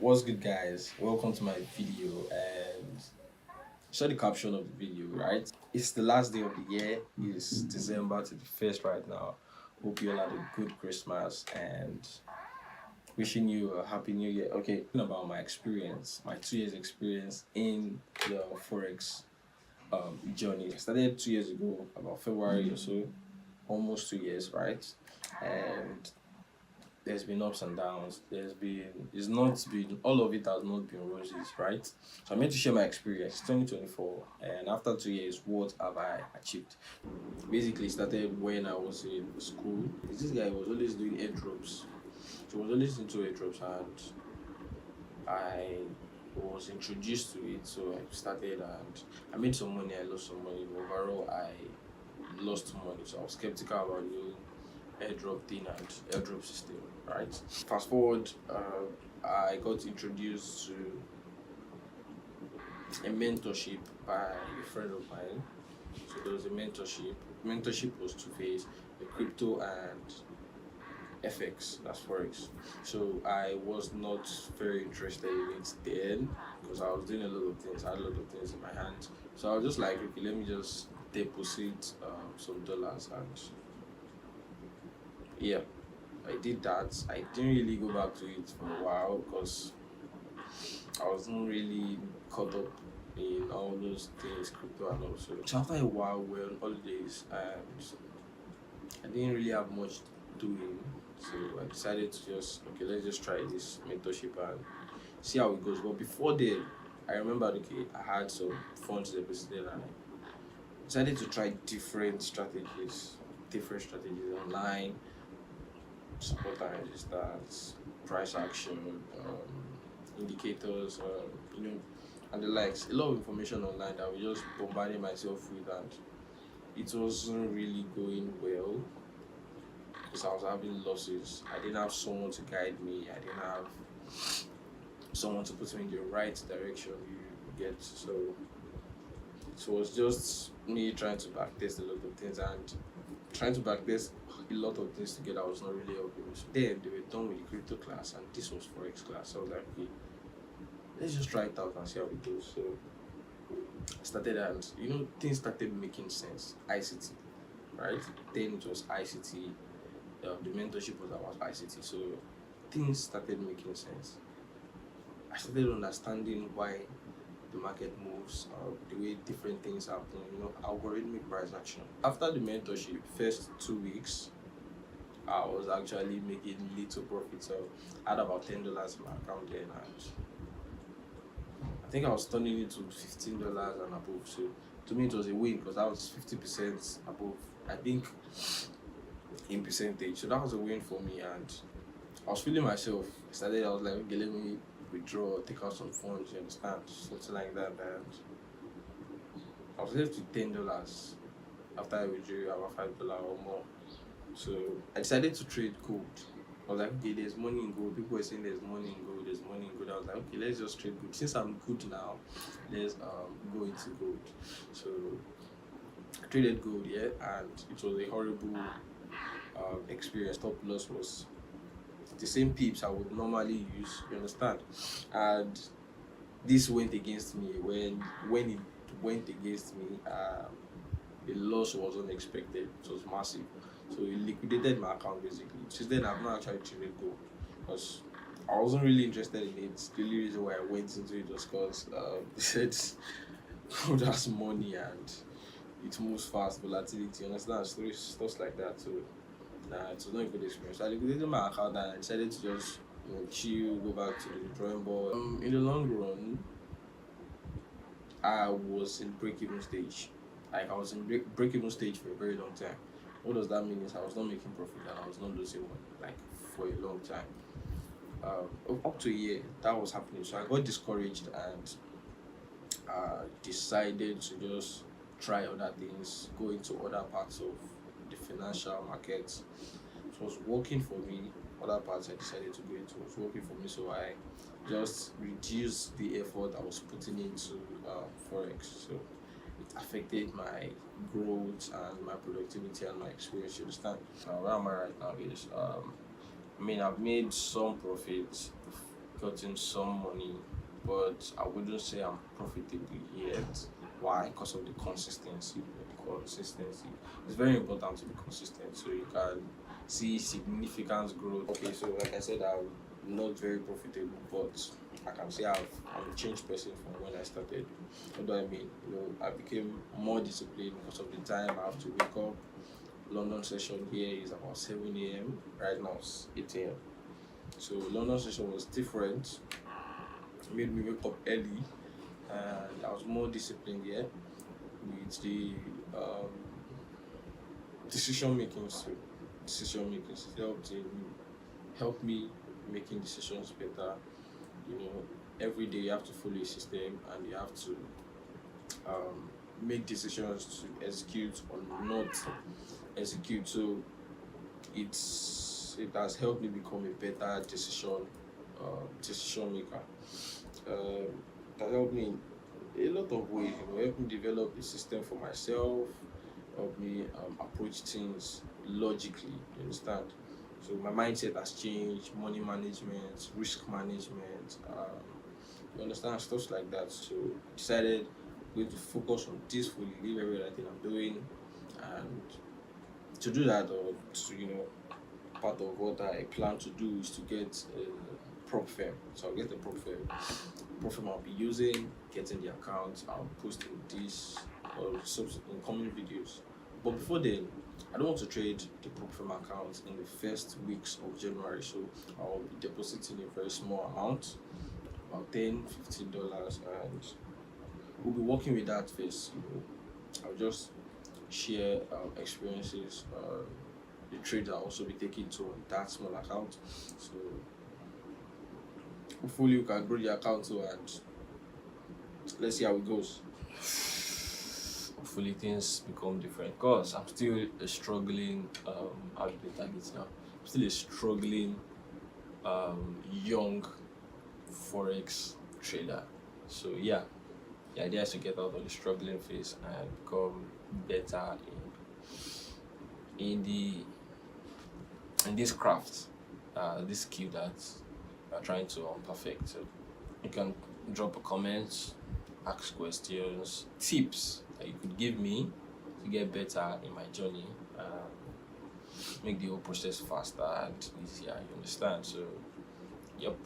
What's good, guys? Welcome to my video. And saw the caption of the video, right? It's the last day of the year. It's December to the first right now. Hope you all had a good Christmas and wishing you a happy new year. Okay, about my experience, my 2 years experience in the forex journey. I started 2 years ago, about February or so, almost 2 years, right? And there's been ups and downs. It's not been, all of it has not been roses, right? So I'm here to share my experience, 2024, and after 2 years, what have I achieved? Basically, started when I was in school. This guy was always doing airdrops. So I was always into airdrops, and I was introduced to it. So I started, and I made some money, I lost some money. Overall, I lost money. So I was skeptical about doing airdrop thing and airdrop system, right? Fast forward, I got introduced to a mentorship by a friend of mine. So there was a mentorship. Mentorship was two phase: the crypto and FX, that's forex. So I was not very interested in it then because I was doing a lot of things. I had a lot of things in my hands. So I was just like, okay, let me just deposit some dollars, and yeah, I did that. I didn't really go back to it for a while because I wasn't really caught up in all those things, crypto and also. So after a while, we were on holidays and I didn't really have much doing. So I decided to just, okay, let's just try this mentorship and see how it goes. But before then, I remembered, okay, I had some funds deposited and I decided to try different strategies online, support and resistance, price action, indicators, and the likes. A lot of information online that we just bombarding myself with, and it wasn't really going well because I was having losses. I didn't have someone to guide me. I didn't have someone to put me in the right direction. You get so. So it was just me trying to backtest a lot of things and trying to backtest a lot of things together was not really helping me. So then they were done with the crypto class and this was forex class. So I was like, okay, let's just try it out and see how it goes. So I started and things started making sense. ICT, right? Then it was ICT. The mentorship was about ICT. So things started making sense. I started understanding why the market moves, the way different things happen, algorithmic price action. After the mentorship, first 2 weeks, I was actually making little profit. So I had about $10 in my account then, and I think I was turning it to $15 and above. So to me, it was a win because that was 50% above, I think, in percentage. So that was a win for me, and I was feeling myself. I was like, okay, let me withdraw, take out some funds, you understand, something like that. And I was left with $10 after I withdrew about $5 or more. So I decided to trade gold. I was like, okay, there's money in gold. People were saying there's money in gold, there's money in gold. I was like, okay, let's just trade gold. Since I'm good now, let's go into gold. So I traded gold, yeah, and it was a horrible experience. Top loss was the same pips I would normally use, you understand? And this went against me. When it went against me, the loss was unexpected. It was massive. So it liquidated my account basically. Since then, I've not actually traded gold because I wasn't really interested in it. The only reason why I went into it was because they said gold has money and it moves fast, volatility, you understand? Stuff like that. So nah, it was not a good experience. So I liquidated my account and I decided to just chill, go back to the drawing board. In the long run, I was in break-even stage. Like I was in break-even stage for a very long time. What does that mean? Is I was not making profit and I was not losing money like for a long time. Up to a year that was happening. So I got discouraged and decided to just try other things, go into other parts of the financial markets. It was working for me. Other parts I decided to go into was working for me, so I just reduced the effort I was putting into forex. So it affected my growth and my productivity and my experience. You understand? Where am I right now is I mean, I've made some profits gotten some money, but I wouldn't say I'm profitable yet. Why? Because of the consistency. Consistency. It's very important to be consistent so you can see significant growth. Okay, so like I said, I'm not very profitable, but I can say I'm a changed person from when I started. What do I mean? I became more disciplined because of the time I have to wake up. London session here is about 7 a.m. Right now it's 8 a.m. So London session was different. It made me wake up early, and I was more disciplined here with the um, decision making. So decision making helped me making decisions better. You know, every day you have to follow a system, and you have to make decisions to execute or not execute. So it has helped me become a better decision maker. It has helped me in a lot of ways. Helped me develop a system for myself. Helped me approach things logically. You understand? So my mindset has changed. Money management, risk management. You understand, stuff like that. So I decided I'm going to focus on this fully, leave every other thing I'm doing, and to do that, or to part of what I plan to do is to get a prop firm. So I'll get a prop firm I'll be using, getting the account, I'll post in this or subsequent coming videos. But before then, I don't want to trade the prop firm account in the first weeks of January. So I'll be depositing a very small amount, about $10-15, and we'll be working with that first. I'll just share experiences. The trades I'll also be taking to that small account. So hopefully you can grow the account too, and let's see how it goes. Hopefully things become different, because I'm still a struggling how do they target now? I'm still a struggling young forex trader. So yeah, the idea is to get out of the struggling phase and become better in this craft, this skill that we're trying to perfect. So you can drop a comment, ask questions, tips that you could give me to get better in my journey, make the whole process faster and easier. You understand? So, yep.